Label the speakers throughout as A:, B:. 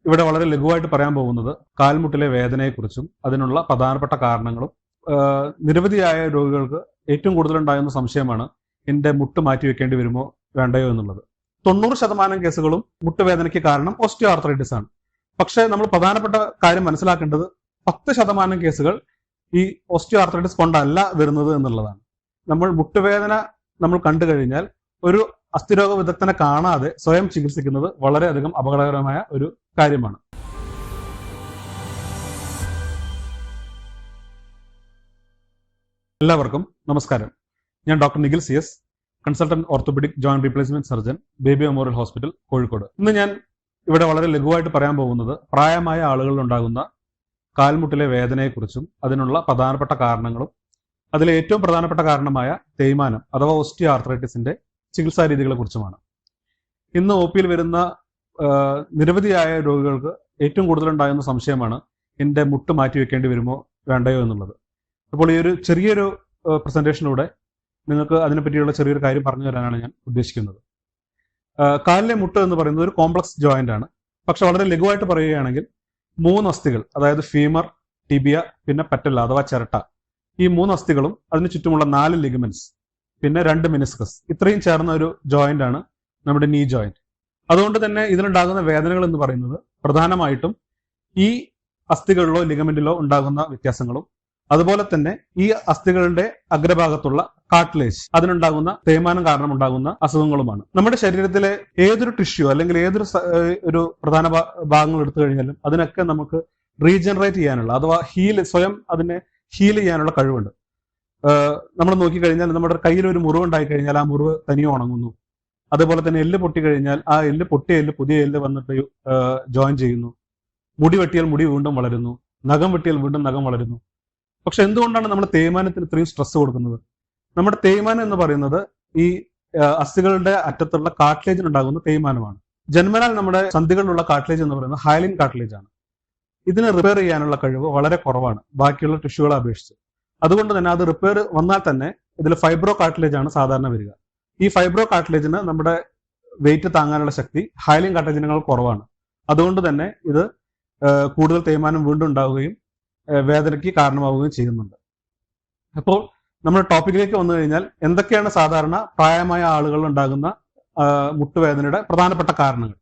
A: ഇവിടെ വളരെ ലഘുവായിട്ട് പറയാൻ പോകുന്നത് കാൽമുട്ടിലെ വേദനയെക്കുറിച്ചും അതിനുള്ള പ്രധാനപ്പെട്ട കാരണങ്ങളും നിരവധിയായ രോഗികൾക്ക് ഏറ്റവും കൂടുതൽ ഉണ്ടാകുന്ന സംശയമാണ് എന്റെ മുട്ട് മാറ്റി വെക്കേണ്ടി വരുമോ വേണ്ടയോ എന്നുള്ളത്. 90% കേസുകളും മുട്ടുവേദനയ്ക്ക് കാരണം ഓസ്റ്റിയോ ആർത്രൈറ്റിസ് ആണ്. പക്ഷെ നമ്മൾ പ്രധാനപ്പെട്ട കാര്യം മനസ്സിലാക്കേണ്ടത് 10% കേസുകൾ ഈ ഓസ്റ്റിയോ ആർത്രൈറ്റിസ് കൊണ്ടല്ല വരുന്നത് എന്നുള്ളതാണ്. നമ്മൾ മുട്ടുവേദന നമ്മൾ കണ്ടു കഴിഞ്ഞാൽ ഒരു അസ്ഥിരോഗ വിദഗ്ധനെ കാണാതെ സ്വയം ചികിത്സിക്കുന്നത് വളരെയധികം അപകടകരമായ ഒരു കാര്യമാണ്. എല്ലാവർക്കും നമസ്കാരം. ഞാൻ doctor Nikhil CS, consultant orthopaedic joint replacement surgeon, baby memorial hospital, Kozhikode. ഇന്ന് ഞാൻ ഇവിടെ വളരെ ലഘുവായിട്ട് പറയാൻ പോകുന്നത് പ്രായമായ ആളുകളിൽ ഉണ്ടാകുന്ന കാൽമുട്ടിലെ വേദനയെക്കുറിച്ചും അതിനുള്ള പ്രധാനപ്പെട്ട കാരണങ്ങളും അതിലെ ഏറ്റവും പ്രധാനപ്പെട്ട കാരണമായ തേയ്മാനം അഥവാ ഓസ്റ്റിയോ ആർത്രൈറ്റിസിന്റെ ചികിത്സാ രീതികളെ കുറിച്ചുമാണ്. ഇന്ന് OPയിൽ വരുന്ന നിരവധിയായ രോഗികൾക്ക് ഏറ്റവും കൂടുതൽ ഉണ്ടാകുന്ന സംശയമാണ് എന്റെ മുട്ട് മാറ്റി വെക്കേണ്ടി വരുമോ വേണ്ടയോ എന്നുള്ളത്. അപ്പോൾ ഈ ഒരു ചെറിയൊരു പ്രസന്റേഷനിലൂടെ നിങ്ങൾക്ക് അതിനെപ്പറ്റിയുള്ള ചെറിയൊരു കാര്യം പറഞ്ഞു തരാനാണ് ഞാൻ ഉദ്ദേശിക്കുന്നത്. കാലിലെ മുട്ട് എന്ന് പറയുന്നത് ഒരു കോംപ്ലക്സ് ജോയിന്റ് ആണ്. പക്ഷെ വളരെ ലഘുവായിട്ട് പറയുകയാണെങ്കിൽ 3 അസ്ഥികൾ, അതായത് ഫീമർ, ടിബിയ, പിന്നെ പറ്റല്ല അഥവാ ചിരട്ട, ഈ 3 അസ്ഥികളും അതിന് ചുറ്റുമുള്ള 4 ലിഗമെന്റ്സ്, പിന്നെ 2 മെനിസ്കസ്, ഇത്രയും ചേർന്ന ഒരു ജോയിന്റ് ആണ് നമ്മുടെ നീ ജോയിന്റ്. അതുകൊണ്ട് തന്നെ ഇതിലുണ്ടാകുന്ന വേദനകൾ എന്ന് പറയുന്നത് പ്രധാനമായിട്ടും ഈ അസ്ഥികളിലോ ലിഗമെന്റിലോ ഉണ്ടാകുന്ന വ്യത്യാസങ്ങളും അതുപോലെ തന്നെ ഈ അസ്ഥികളുടെ അഗ്രഭാഗത്തുള്ള കാർട്ടിലേജ് അതിനുണ്ടാകുന്ന തേയ്മാനം കാരണം ഉണ്ടാകുന്ന അസുഖങ്ങളുമാണ്. നമ്മുടെ ശരീരത്തിലെ ഏതൊരു ടിഷ്യൂ അല്ലെങ്കിൽ ഏതൊരു ഒരു പ്രധാന ഭാഗങ്ങൾ എടുത്തു കഴിഞ്ഞാലും അതിനൊക്കെ നമുക്ക് റീജനറേറ്റ് ചെയ്യാനുള്ള അഥവാ സ്വയം അതിനെ ഹീൽ ചെയ്യാനുള്ള കഴിവുണ്ട്. നമ്മൾ നോക്കിക്കഴിഞ്ഞാൽ നമ്മുടെ കയ്യിൽ ഒരു മുറിവ് ഉണ്ടായി കഴിഞ്ഞാൽ ആ മുറിവ് തനിയെ ഉണങ്ങുന്നു. അതുപോലെ തന്നെ എല്ല് പൊട്ടി കഴിഞ്ഞാൽ ആ പൊട്ടിയ എല്ല് പുതിയ എല്ല് വന്നിട്ട് ജോയിൻ ചെയ്യുന്നു. മുടി വെട്ടിയാൽ മുടി വീണ്ടും വളരുന്നു. നഖം വെട്ടിയാൽ വീണ്ടും നഖം വളരുന്നു. പക്ഷെ എന്തുകൊണ്ടാണ് നമ്മൾ തേയ്മാനത്തിന് ഇത്രയും സ്ട്രെസ് കൊടുക്കുന്നത്? നമ്മുടെ തേയ്മാനം എന്ന് പറയുന്നത് ഈ അസ്ഥികളുടെ അറ്റത്തുള്ള കാർട്ടിലേജിനുണ്ടാകുന്ന തേയ്മാനമാണ്. ജന്മനാൽ നമ്മുടെ സന്ധികളിലുള്ള കാർട്ടിലേജ് എന്ന് പറയുന്നത് ഹയലിൻ കാർട്ടിലേജ് ആണ്. ഇതിനെ റിപ്പയർ ചെയ്യാനുള്ള കഴിവ് വളരെ കുറവാണ് ബാക്കിയുള്ള ടിഷ്യൂകളെ അപേക്ഷിച്ച്. അതുകൊണ്ട് തന്നെ അത് റിപ്പയർ വന്നാൽ തന്നെ ഇതിൽ ഫൈബ്രോ കാർട്ടിലേജ് ആണ് സാധാരണ വരിക. ഈ ഫൈബ്രോ കാർട്ടിലേജിന് നമ്മുടെ വെയിറ്റ് താങ്ങാനുള്ള ശക്തി ഹയലിൻ കാർട്ടിലേജിനേക്കാൾ കുറവാണ്. അതുകൊണ്ട് തന്നെ ഇത് കൂടുതൽ തേയ്മാനം വീണ്ടും ഉണ്ടാവുകയും വേദനയ്ക്ക് കാരണമാവുകയും ചെയ്യുന്നുണ്ട്. അപ്പോൾ നമ്മൾ ടോപ്പിക്കിലേക്ക് വന്നു കഴിഞ്ഞാൽ എന്തൊക്കെയാണ് സാധാരണ പ്രായമായ ആളുകളിൽ ഉണ്ടാകുന്ന മുട്ടുവേദനയുടെ പ്രധാനപ്പെട്ട കാരണങ്ങൾ?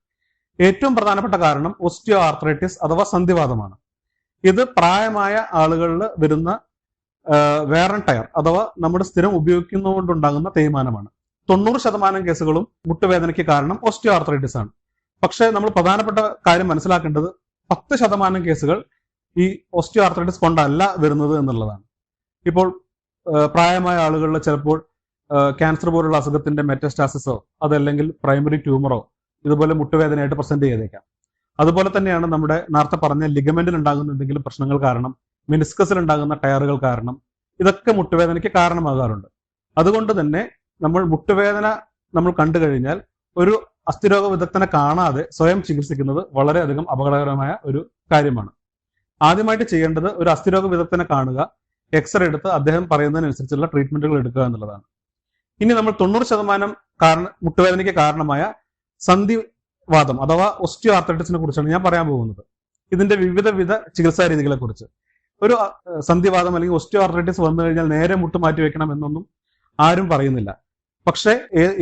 A: ഏറ്റവും പ്രധാനപ്പെട്ട കാരണം ഓസ്റ്റിയോ ആർത്രൈറ്റിസ് അഥവാ സന്ധിവാതമാണ്. ഇത് പ്രായമായ ആളുകളിൽ വരുന്ന വെയർ ആൻഡ് ടയർ അഥവാ നമ്മുടെ സ്ഥിരം ഉപയോഗിക്കുന്നതുകൊണ്ടുണ്ടാകുന്ന തേയ്മാനമാണ്. 90% കേസുകളും മുട്ടുവേദനയ്ക്ക് കാരണം ഓസ്റ്റിയോ ആർത്രൈറ്റിസ് ആണ്. പക്ഷെ നമ്മൾ പ്രധാനപ്പെട്ട കാര്യം മനസ്സിലാക്കേണ്ടത് 10% കേസുകൾ ഈ ഓസ്റ്റിയോ ആർത്രൈറ്റിസ് കൊണ്ടല്ല വരുന്നത് എന്നുള്ളതാണ്. ഇപ്പോൾ പ്രായമായ ആളുകളിൽ ചിലപ്പോൾ ക്യാൻസർ പോലുള്ള അസുഖത്തിന്റെ മെറ്റസ്റ്റാസിസോ അതല്ലെങ്കിൽ പ്രൈമറി ട്യൂമറോ ഇതുപോലെ മുട്ടുവേദനയായിട്ട് പ്രസന്റ് ചെയ്തേക്കാം. അതുപോലെ തന്നെയാണ് നമ്മുടെ നേരത്തെ പറഞ്ഞ ലിഗമെന്റിൽ ഉണ്ടാകുന്ന എന്തെങ്കിലും പ്രശ്നങ്ങൾ കാരണം, മെനിസ്കസിൽ ഉണ്ടാകുന്ന ടയറുകൾ കാരണം, ഇതൊക്കെ മുട്ടുവേദനയ്ക്ക് കാരണമാകാറുണ്ട്. അതുകൊണ്ട് തന്നെ നമ്മൾ മുട്ടുവേദന നമ്മൾ കണ്ടു കഴിഞ്ഞാൽ ഒരു അസ്ഥിരോഗ വിദഗ്ധനെ കാണാതെ സ്വയം ചികിത്സിക്കുന്നത് വളരെയധികം അപകടകരമായ ഒരു കാര്യമാണ്. ആദ്യമായിട്ട് ചെയ്യേണ്ടത് ഒരു അസ്ഥിരോഗ വിദഗ്ധനെ കാണുക, എക്സ്റേ എടുത്ത് അദ്ദേഹം പറയുന്നതിനനുസരിച്ചുള്ള ട്രീറ്റ്മെന്റുകൾ എടുക്കുക എന്നുള്ളതാണ്. ഇനി നമ്മൾ 90% മുട്ടുവേദനയ്ക്ക് കാരണമായ സന്ധിവാതം അഥവാ ഓസ്റ്റിയോ ആർത്രൈറ്റിസിനെ കുറിച്ചാണ് ഞാൻ പറയാൻ പോകുന്നത്. ഇതിന്റെ വിവിധ ചികിത്സാ രീതികളെ കുറിച്ച്. ഒരു സന്ധിവാതം അല്ലെങ്കിൽ ഓസ്റ്റിയോ ആർത്രൈറ്റിസ് വന്നു കഴിഞ്ഞാൽ നേരെ മുട്ട് മാറ്റി വെക്കണം എന്നൊന്നും ആരും പറയുന്നില്ല. പക്ഷേ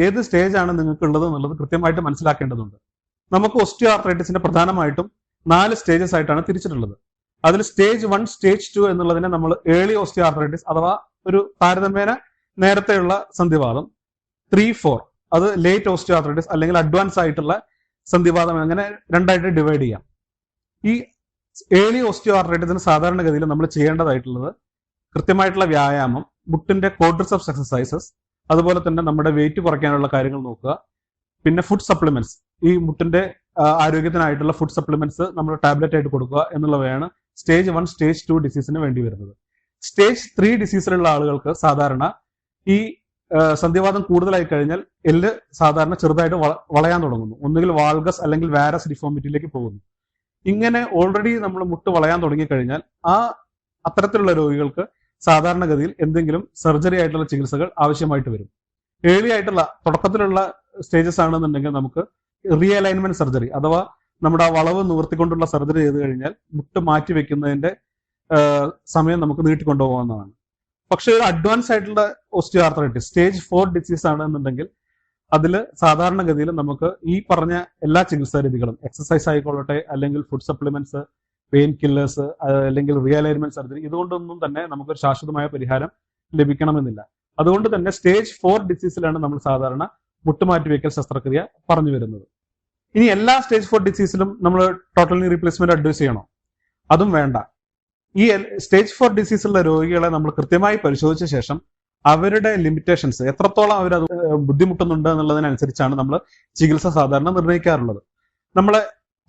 A: ഏത് സ്റ്റേജ് ആണ് നിങ്ങൾക്ക് ഉള്ളത് എന്നുള്ളത് കൃത്യമായിട്ട് മനസ്സിലാക്കേണ്ടതുണ്ട്. നമുക്ക് ഓസ്റ്റിയോ ആർത്രൈറ്റിസിന്റെ പ്രധാനമായിട്ടും 4 സ്റ്റേജസ് ആയിട്ടാണ് തിരിച്ചിട്ടുള്ളത്. അതിൽ സ്റ്റേജ് 1, സ്റ്റേജ് 2 എന്നുള്ളതിനെ നമ്മൾ ഏർലി ഓസ്റ്റിയോ ആർത്രൈറ്റിസ് അഥവാ ഒരു താരതമ്യേന നേരത്തെയുള്ള സന്ധിവാതം, 3, 4 അത് ലേറ്റ് ഓസ്റ്റിയോ ആർത്രൈറ്റിസ് അല്ലെങ്കിൽ അഡ്വാൻസ് ആയിട്ടുള്ള സന്ധിവാതം, അങ്ങനെ 2 ആയിട്ട് ഡിവൈഡ് ചെയ്യാം. ഈ ഏർലി ഓസ്റ്റിയോ ആർത്രൈറ്റിസിന് സാധാരണഗതിയിൽ നമ്മൾ ചെയ്യേണ്ടതായിട്ടുള്ളത് കൃത്യമായിട്ടുള്ള വ്യായാമം, മുട്ടിന്റെ ക്വാഡ്രിസെപ്സ് എക്സസൈസസ്, അതുപോലെ തന്നെ നമ്മുടെ വെയിറ്റ് കുറയ്ക്കാനുള്ള കാര്യങ്ങൾ നോക്കുക. പിന്നെ ഫുഡ് സപ്ലിമെന്റ്സ്, ഈ മുട്ടിന്റെ ആരോഗ്യത്തിനായിട്ടുള്ള ഫുഡ് സപ്ലിമെന്റ്സ് നമ്മൾ ടാബ്ലറ്റ് ആയിട്ട് കൊടുക്കുക എന്നുള്ളവയാണ് സ്റ്റേജ് 1, സ്റ്റേജ് 2 ഡിസീസിന് വേണ്ടി വരുന്നത്. സ്റ്റേജ് 3 ഡിസീസിലുള്ള ആളുകൾക്ക് സാധാരണ ഈ സന്ധിവാതം കൂടുതലായി കഴിഞ്ഞാൽ എല്ല് സാധാരണ ചെറുതായിട്ട് വളയാൻ തുടങ്ങുന്നു. ഒന്നുകിൽ വാൾഗസ് അല്ലെങ്കിൽ വാരസ് ഡിഫോമിറ്റിയിലേക്ക് പോകുന്നു. ഇങ്ങനെ ഓൾറെഡി നമ്മൾ മുട്ട് വളയാൻ തുടങ്ങിക്കഴിഞ്ഞാൽ അത്തരത്തിലുള്ള രോഗികൾക്ക് സാധാരണഗതിയിൽ എന്തെങ്കിലും സർജറി ആയിട്ടുള്ള ചികിത്സകൾ ആവശ്യമായിട്ട് വരും. ഏർലി ആയിട്ടുള്ള തുടക്കത്തിലുള്ള സ്റ്റേജസ് ആണെന്നുണ്ടെങ്കിൽ നമുക്ക് റീഅലൈൻമെന്റ് സർജറി അഥവാ നമ്മുടെ ആ വളവ് നിവർത്തിക്കൊണ്ടുള്ള സർജറി ചെയ്ത് കഴിഞ്ഞാൽ മുട്ട് മാറ്റി വെക്കുന്നതിന്റെ സമയം നമുക്ക് നീട്ടിക്കൊണ്ടുപോകാവുന്നതാണ്. പക്ഷെ ഒരു അഡ്വാൻസ് ആയിട്ടുള്ള ഓസ്റ്റിയോആർത്രൈറ്റിസ് സ്റ്റേജ് 4 ഡിസീസ് ആണ് എന്നുണ്ടെങ്കിൽ അതിൽ സാധാരണഗതിയിൽ നമുക്ക് ഈ പറഞ്ഞ എല്ലാ ചികിത്സാ രീതികളും, എക്സസൈസ് ആയിക്കൊള്ളട്ടെ, അല്ലെങ്കിൽ ഫുഡ് സപ്ലിമെന്റ്സ്, പെയിൻ കില്ലേഴ്സ്, അല്ലെങ്കിൽ റിയലൈൻമെന്റ് സർജറി, ഇതുകൊണ്ടൊന്നും തന്നെ നമുക്കൊരു ശാശ്വതമായ പരിഹാരം ലഭിക്കണമെന്നില്ല. അതുകൊണ്ട് തന്നെ സ്റ്റേജ് 4 ഡിസീസിലാണ് നമ്മൾ സാധാരണ മുട്ടുമാറ്റിവെക്കൽ ശസ്ത്രക്രിയ പറഞ്ഞു വരുന്നത്. ഇനി എല്ലാ സ്റ്റേജ് 4 ഡിസീസിലും നമ്മൾ ടോട്ടൽ നീ റീപ്ലേസ്മെന്റ് അഡ്വൈസ് ചെയ്യണോ? അതും വേണ്ട. ഈ സ്റ്റേജ് 4 ഡിസീസുള്ള രോഗികളെ നമ്മൾ കൃത്യമായി പരിശോധിച്ച ശേഷം അവരുടെ ലിമിറ്റേഷൻസ്, എത്രത്തോളം അവരത് ബുദ്ധിമുട്ടുന്നുണ്ട് എന്നുള്ളതിനനുസരിച്ചാണ് നമ്മൾ ചികിത്സ സാധാരണ നിർണ്ണയിക്കാറുള്ളത്. നമ്മളെ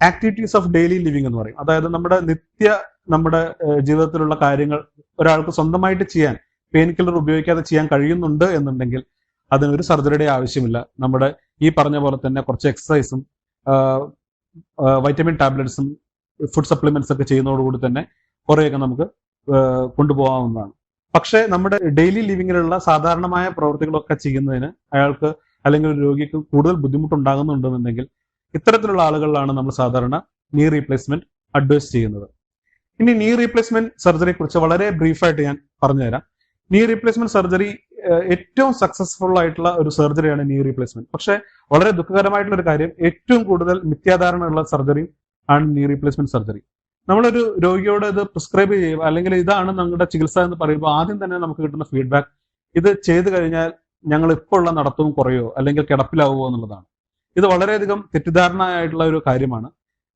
A: ആക്ടിവിറ്റീസ് ഓഫ് ഡെയിലി ലിവിങ് എന്ന് പറയും. അതായത് നമ്മുടെ ജീവിതത്തിലുള്ള കാര്യങ്ങൾ ഒരാൾക്ക് സ്വന്തമായിട്ട് ചെയ്യാൻ, പെയിൻ കില്ലർ ഉപയോഗിക്കാതെ ചെയ്യാൻ കഴിയുന്നുണ്ട് എന്നുണ്ടെങ്കിൽ അതിനൊരു സർജറിയുടെ ആവശ്യമില്ല. നമ്മുടെ ഈ പറഞ്ഞ പോലെ തന്നെ കുറച്ച് എക്സസൈസും വൈറ്റമിൻ ടാബ്ലറ്റ്സും ഫുഡ് സപ്ലിമെന്റ്സ് ഒക്കെ ചെയ്യുന്നതോടുകൂടി തന്നെ കുറേയൊക്കെ നമുക്ക് കൊണ്ടുപോകാവുന്നതാണ്. പക്ഷേ നമ്മുടെ ഡെയിലി ലിവിങ്ങിലുള്ള സാധാരണമായ പ്രവൃത്തികളൊക്കെ ചെയ്യുന്നതിന് അയാൾക്ക് അല്ലെങ്കിൽ ഒരു രോഗിക്ക് കൂടുതൽ ബുദ്ധിമുട്ടുണ്ടാകുന്നുണ്ടെന്നുണ്ടെങ്കിൽ ഇത്തരത്തിലുള്ള ആളുകളിലാണ് നമ്മൾ സാധാരണ നീ റീപ്ലേസ്മെന്റ് അഡ്വൈസ് ചെയ്യുന്നത്. ഇനി നീ റീപ്ലേസ്മെന്റ് സർജറിയെ കുറിച്ച് വളരെ ബ്രീഫായിട്ട് ഞാൻ പറഞ്ഞുതരാം. നീ റീപ്ലേസ്മെന്റ് സർജറി ഏറ്റവും സക്സസ്ഫുൾ ആയിട്ടുള്ള ഒരു സർജറിയാണ് നീ റീപ്ലേസ്മെന്റ്. പക്ഷെ വളരെ ദുഃഖകരമായിട്ടുള്ള ഒരു കാര്യം, ഏറ്റവും കൂടുതൽ മിഥ്യാധാരണയുള്ള സർജറി ആണ് നീ റീപ്ലേസ്മെന്റ് സർജറി. നമ്മളൊരു രോഗിയോട് ഇത് പ്രിസ്ക്രൈബ് ചെയ്യുക, അല്ലെങ്കിൽ ഇതാണ് നമ്മുടെ ചികിത്സ എന്ന് പറയുമ്പോൾ ആദ്യം തന്നെ നമുക്ക് കിട്ടുന്ന ഫീഡ്ബാക്ക് ഇത് ചെയ്തു കഴിഞ്ഞാൽ ഞങ്ങൾ ഇപ്പോൾ ഉള്ള നടത്തവും കുറയോ അല്ലെങ്കിൽ കിടപ്പിലാവുമോ എന്നുള്ളതാണ്. ഇത് വളരെയധികം തെറ്റിദ്ധാരണയായിട്ടുള്ള ഒരു കാര്യമാണ്.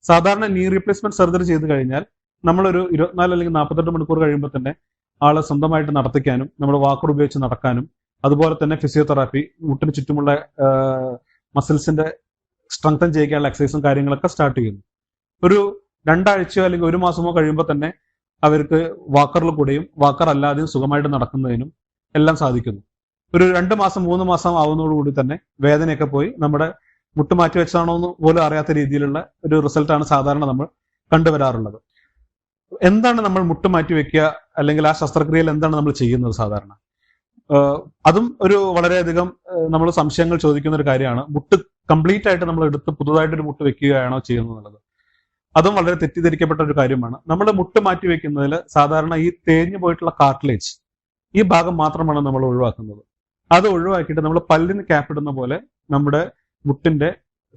A: സാധാരണ നീ റീപ്ലേസ്മെന്റ് സർജറി ചെയ്ത് കഴിഞ്ഞാൽ നമ്മളൊരു 24 അല്ലെങ്കിൽ 48 മണിക്കൂർ കഴിയുമ്പോൾ തന്നെ ആളെ സ്വന്തമായിട്ട് നടത്തിക്കാനും, നമ്മുടെ വാക്കർ ഉപയോഗിച്ച് നടക്കാനും, അതുപോലെ തന്നെ ഫിസിയോതെറാപ്പി, മുട്ടിന് ചുറ്റുമുള്ള മസിൽസിന്റെ സ്ട്രെങ്തൻ ചെയ്യിക്കാനുള്ള എക്സസൈസും കാര്യങ്ങളൊക്കെ സ്റ്റാർട്ട് ചെയ്യുന്നു. ഒരു 2 ആഴ്ചയോ അല്ലെങ്കിൽ 1 മാസമോ കഴിയുമ്പോൾ തന്നെ അവർക്ക് വാക്കറിൽ കൂടെയും വാക്കർ അല്ലാതെയും സുഖമായിട്ട് നടക്കുന്നതിനും എല്ലാം സാധിക്കുന്നു. ഒരു 2 മാസം 3 മാസം ആവുന്നതോടുകൂടി തന്നെ വേദനയൊക്കെ പോയി നമ്മുടെ മുട്ട് മാറ്റി വെച്ചാണോ എന്ന് പോലും അറിയാത്ത രീതിയിലുള്ള ഒരു റിസൾട്ടാണ് സാധാരണ നമ്മൾ കണ്ടുവരാറുള്ളത്. എന്താണ് നമ്മൾ മുട്ട് മാറ്റി വെക്കുക, അല്ലെങ്കിൽ ആ ശസ്ത്രക്രിയയിൽ എന്താണ് നമ്മൾ ചെയ്യുന്നത് സാധാരണ? അതും ഒരു വളരെയധികം നമ്മൾ സംശയങ്ങൾ ചോദിക്കുന്ന ഒരു കാര്യമാണ്. മുട്ട് കംപ്ലീറ്റ് ആയിട്ട് നമ്മൾ എടുത്ത് പുതുതായിട്ടൊരു മുട്ട് വെക്കുകയാണോ ചെയ്യുന്നത് എന്നുള്ളത്. അതും വളരെ തെറ്റിദ്ധരിക്കപ്പെട്ട ഒരു കാര്യമാണ്. നമ്മൾ മുട്ട് മാറ്റി വെക്കുന്നതിൽ സാധാരണ ഈ തേഞ്ഞു പോയിട്ടുള്ള കാർട്ടിലേജ്, ഈ ഭാഗം മാത്രമാണ് നമ്മൾ ഒഴിവാക്കുന്നത്. അത് ഒഴിവാക്കിയിട്ട് നമ്മൾ പല്ലിന് ക്യാപ്പ് ഇടുന്ന പോലെ നമ്മുടെ മുട്ടിന്റെ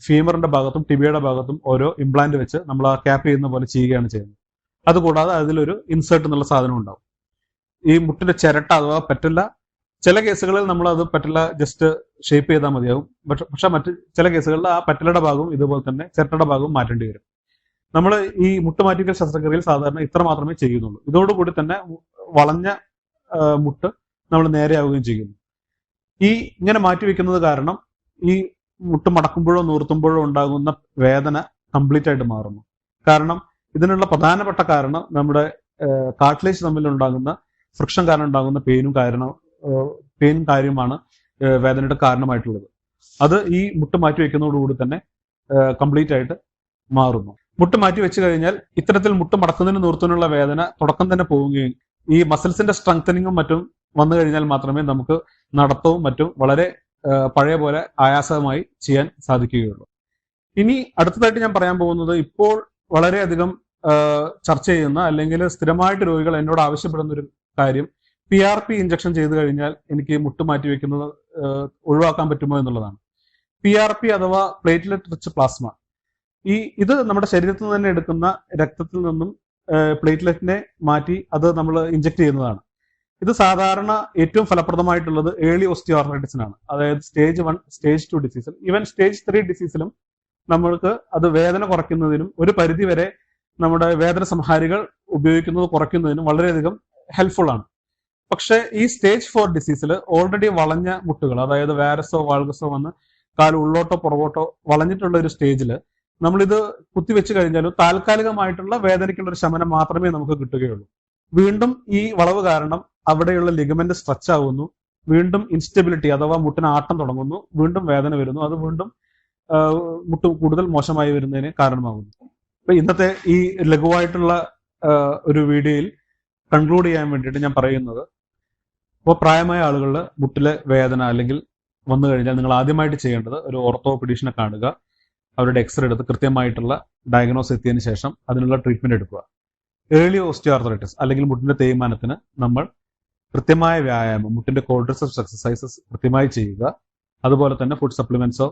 A: ഫീമറിന്റെ ഭാഗത്തും ടിബിയുടെ ഭാഗത്തും ഓരോ ഇംപ്ലാന്റ് വെച്ച് നമ്മൾ ആ ക്യാപ്പ് ചെയ്യുന്ന പോലെ ചെയ്യുകയാണ് ചെയ്യുന്നത്. അതുകൂടാതെ അതിലൊരു ഇൻസേർട്ട് എന്നുള്ള സാധനം ഉണ്ടാവും. ഈ മുട്ടിന്റെ ചിരട്ട അഥവാ പറ്റില്ല, ചില കേസുകളിൽ നമ്മൾ അത് പറ്റില്ല ജസ്റ്റ് ഷേപ്പ് ചെയ്താൽ മതിയാവും. പക്ഷെ മറ്റ് ചില കേസുകളിൽ ആ പറ്റിലയുടെ ഭാഗവും ഇതുപോലെ തന്നെ ചിരട്ടയുടെ ഭാഗവും മാറ്റേണ്ടി വരും. നമ്മൾ ഈ മുട്ടുമാറ്റിക്കൽ ശസ്ത്രക്രിയയിൽ സാധാരണ ഇത്ര മാത്രമേ ചെയ്യുന്നുള്ളൂ. ഇതോടുകൂടി തന്നെ വളഞ്ഞ മുട്ട് നമ്മൾ നേരെയാവുകയും ചെയ്യുന്നു. ഈ ഇങ്ങനെ മാറ്റിവെക്കുന്നത് കാരണം ഈ മുട്ട് മടക്കുമ്പോഴോ നൂർത്തുമ്പോഴോ ഉണ്ടാകുന്ന വേദന കംപ്ലീറ്റ് ആയിട്ട് മാറുന്നു. കാരണം ഇതിനുള്ള പ്രധാനപ്പെട്ട കാരണം നമ്മുടെ കാർട്ടിലേജ് തമ്മിൽ ഉണ്ടാകുന്ന ഫ്രിക്ഷൻ കാരണം ഉണ്ടാകുന്ന പെയിനും കാര്യമാണ് വേദനയുടെ കാരണമായിട്ടുള്ളത്. അത് ഈ മുട്ട് മാറ്റി വെക്കുന്നതോടുകൂടി തന്നെ കംപ്ലീറ്റ് ആയിട്ട് മാറുന്നു. മുട്ട് മാറ്റി വെച്ച് കഴിഞ്ഞാൽ ഇത്തരത്തിൽ മുട്ട് മടക്കുന്നതിന് നൂർത്തുന്നുള്ള വേദന തുടക്കം തന്നെ പോവുകയും ഈ മസിൽസിന്റെ സ്ട്രെങ്തനിങ്ങും മറ്റും വന്നു കഴിഞ്ഞാൽ മാത്രമേ നമുക്ക് നടത്തവും മറ്റും വളരെ പഴയ പോലെ ആയാസമായി ചെയ്യാൻ സാധിക്കുകയുള്ളൂ. ഇനി അടുത്തതായിട്ട് ഞാൻ പറയാൻ പോകുന്നത്, ഇപ്പോൾ വളരെയധികം ചർച്ച ചെയ്യുന്ന അല്ലെങ്കിൽ സ്ഥിരമായിട്ട് രോഗികൾ എന്നോട് ആവശ്യപ്പെടുന്ന ഒരു കാര്യം, PRP ഇഞ്ചക്ഷൻ ചെയ്തു കഴിഞ്ഞാൽ എനിക്ക് മുട്ട് മാറ്റി വെക്കുന്നത് ഒഴിവാക്കാൻ പറ്റുമോ എന്നുള്ളതാണ്. PRP അഥവാ പ്ലേറ്റ്ലെറ്റ് റിച്ച് പ്ലാസ്മ, ഇത് നമ്മുടെ ശരീരത്തിൽ നിന്ന് തന്നെ എടുക്കുന്ന രക്തത്തിൽ നിന്നും പ്ലേറ്റ്ലെറ്റിനെ മാറ്റി അത് നമ്മൾ ഇഞ്ചക്ട് ചെയ്യുന്നതാണ്. ഇത് സാധാരണ ഏറ്റവും ഫലപ്രദമായിട്ടുള്ളത് ഏർലി ഓസ്റ്റിയോആർത്രൈറ്റിസിനാണ്. അതായത് സ്റ്റേജ് 1, സ്റ്റേജ് 2 ഡിസീസിൽ, ഈവൻ സ്റ്റേജ് 3 ഡിസീസിലും നമ്മൾക്ക് അത് വേദന കുറയ്ക്കുന്നതിനും ഒരു പരിധി വരെ നമ്മുടെ വേദന സംഹാരികൾ ഉപയോഗിക്കുന്നത് കുറയ്ക്കുന്നതിനും വളരെയധികം ഹെൽപ്ഫുൾ ആണ്. പക്ഷെ ഈ സ്റ്റേജ് 4 ഡിസീസിൽ ഓൾറെഡി വളഞ്ഞ മുട്ടുകൾ, അതായത് വാരസോ വാൾഗസോ വന്ന് കാല് ഉള്ളോട്ടോ പുറകോട്ടോ വളഞ്ഞിട്ടുള്ള ഒരു സ്റ്റേജിൽ നമ്മളിത് കുത്തിവെച്ച് കഴിഞ്ഞാലും താൽക്കാലികമായിട്ടുള്ള വേദനയ്ക്കുള്ള ഒരു ശമനം മാത്രമേ നമുക്ക് കിട്ടുകയുള്ളൂ. വീണ്ടും ഈ വളവ് കാരണം അവിടെയുള്ള ലിഗമെന്റ് സ്ട്രെച്ച് ആവുന്നു, വീണ്ടും ഇൻസ്റ്റെബിലിറ്റി അഥവാ മുട്ടിന് ആട്ടം തുടങ്ങുന്നു, വീണ്ടും വേദന വരുന്നു, അത് വീണ്ടും മുട്ട് കൂടുതൽ മോശമായി വരുന്നതിന് കാരണമാകുന്നു. അപ്പൊ ഇന്നത്തെ ഈ ലഘുവായിട്ടുള്ള ഒരു വീഡിയോയിൽ കൺക്ലൂഡ് ചെയ്യാൻ വേണ്ടിയിട്ട് ഞാൻ പറയുന്നത്, ഇപ്പോൾ പ്രായമായ ആളുകളിൽ മുട്ടിലെ വേദന അല്ലെങ്കിൽ വന്നു കഴിഞ്ഞാൽ നിങ്ങൾ ആദ്യമായിട്ട് ചെയ്യേണ്ടത് ഒരു ഓർത്തോപീഡീഷനെ കാണുക. അവരുടെ എക്സ്റേ എടുത്ത് കൃത്യമായിട്ടുള്ള ഡയഗ്നോസ് എത്തിയതിനു ശേഷം അതിനുള്ള ട്രീറ്റ്മെന്റ് എടുക്കുക. ഏർലി ഓസ്റ്റിയോആർത്രൈറ്റിസ് അല്ലെങ്കിൽ മുട്ടിന്റെ തേയ്മാനത്തിന് നമ്മൾ കൃത്യമായ വ്യായാമം, മുട്ടിന്റെ ക്വാഡ്രിസെപ്സ് എക്സസൈസസ് കൃത്യമായി ചെയ്യുക. അതുപോലെ തന്നെ ഫുഡ് സപ്ലിമെന്റ്സോ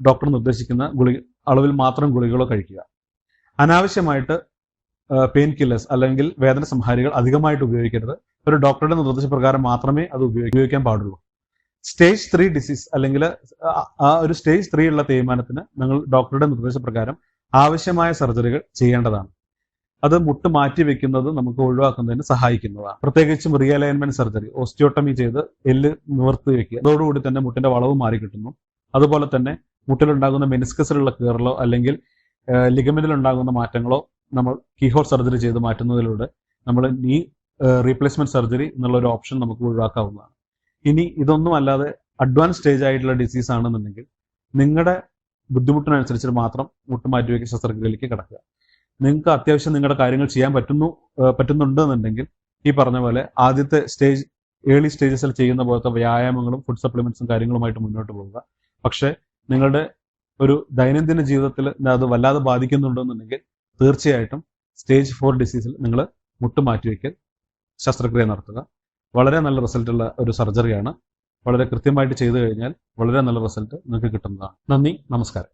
A: ഡോക്ടർ നിർദ്ദേശിക്കുന്ന അളവിൽ മാത്രം ഗുളികകളോ കഴിക്കുക. അനാവശ്യമായിട്ട് പെയിൻ കില്ലേഴ്സ് അല്ലെങ്കിൽ വേദന സംഹാരികൾ അധികമായിട്ട് ഉപയോഗിക്കരുത്. ഒരു ഡോക്ടറുടെ നിർദ്ദേശപ്രകാരം മാത്രമേ അത് ഉപയോഗിക്കാൻ പാടുള്ളൂ. സ്റ്റേജ് 3 ഡിസീസ് അല്ലെങ്കിൽ ആ ഒരു സ്റ്റേജ് 3 ഉള്ള തേയ്മാനത്തിന് നിങ്ങൾ ഡോക്ടറുടെ നിർദ്ദേശപ്രകാരം ആവശ്യമായ സർജറികൾ ചെയ്യേണ്ടതാണ്. അത് മുട്ട് മാറ്റി വെക്കുന്നത് നമുക്ക് ഒഴിവാക്കുന്നതിന് സഹായിക്കുന്നതാണ്. പ്രത്യേകിച്ചും റീഅലൈൻമെന്റ് സർജറി, ഓസ്റ്റിയോട്ടമി ചെയ്ത് എല്ല് നിവർത്തി വെക്കുക. അതോടുകൂടി തന്നെ മുട്ടിന്റെ വളവ് മാറി കിട്ടുന്നു. അതുപോലെ തന്നെ മുട്ടിലുണ്ടാകുന്ന മെനിസ്കസിലുള്ള കീറലോ അല്ലെങ്കിൽ ലിഗമെന്റിലുണ്ടാകുന്ന മാറ്റങ്ങളോ നമ്മൾ കീഹോൾ സർജറി ചെയ്ത് മാറ്റുന്നതിലൂടെ നമ്മൾ നീ റീപ്ലേസ്മെന്റ് സർജറി എന്നുള്ള ഒരു ഓപ്ഷൻ നമുക്ക് ഒഴിവാക്കാവുന്നതാണ്. ഇനി ഇതൊന്നും അല്ലാതെ അഡ്വാൻസ് സ്റ്റേജ് ആയിട്ടുള്ള ഡിസീസ് ആണെന്നുണ്ടെങ്കിൽ നിങ്ങളുടെ ബുദ്ധിമുട്ടിനനുസരിച്ച് മാത്രം മുട്ട് മാറ്റിവെക്കുന്ന ശസ്ത്രക്രിയയിലേക്ക് കിടക്കുക. നിങ്ങൾക്ക് അത്യാവശ്യം നിങ്ങളുടെ കാര്യങ്ങൾ ചെയ്യാൻ പറ്റുന്നുണ്ട് എന്നുണ്ടെങ്കിൽ ഈ പറഞ്ഞ പോലെ ആദ്യത്തെ സ്റ്റേജ്, ഏർലി സ്റ്റേജസിൽ ചെയ്യുന്ന പോലത്തെ വ്യായാമങ്ങളും ഫുഡ് സപ്ലിമെന്റ്സും കാര്യങ്ങളുമായിട്ട് മുന്നോട്ട് പോവുക. പക്ഷേ നിങ്ങളുടെ ഒരു ദൈനംദിന ജീവിതത്തിൽ അത് വല്ലാതെ ബാധിക്കുന്നുണ്ടെന്നുണ്ടെങ്കിൽ തീർച്ചയായിട്ടും സ്റ്റേജ് 4 ഡിസീസിൽ നിങ്ങൾ മുട്ട് മാറ്റിവെക്കൽ ശസ്ത്രക്രിയ നടത്തുക. വളരെ നല്ല റിസൾട്ടുള്ള ഒരു സർജറിയാണ്. വളരെ കൃത്യമായിട്ട് ചെയ്തു കഴിഞ്ഞാൽ വളരെ നല്ല റിസൾട്ട് നിങ്ങൾക്ക് കിട്ടുന്നതാണ്. നന്ദി, നമസ്കാരം.